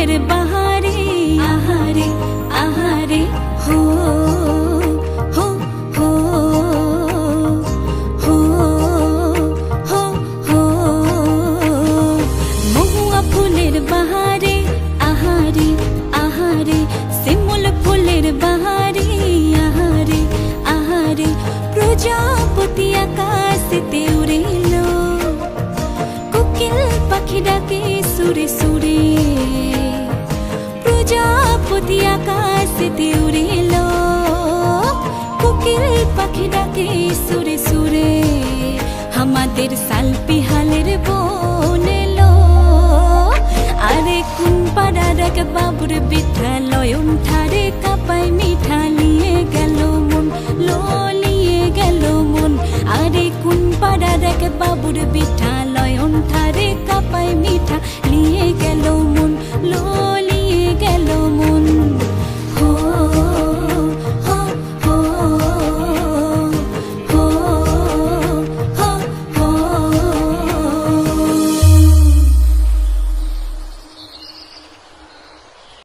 ফুলের বাহারে আহারে আহারে হো হো হো হো হো হো মহুয়া ফুলের বাহারে আহারে আহারে শিমুল ফুলের বাহারে আহারে আহারে প্রজাপতি আকাশেতে উড়িল কোকিল পাখি ডাকে সুরে সুরে প্রজাপতি আকাশেতে উড়িল কোকিল পাখি ডাকে সুরে সুরে আমাদের সালপিহালের বোন এলো আরে কোন পাড়ার এক বাবুর বিদ্যালয়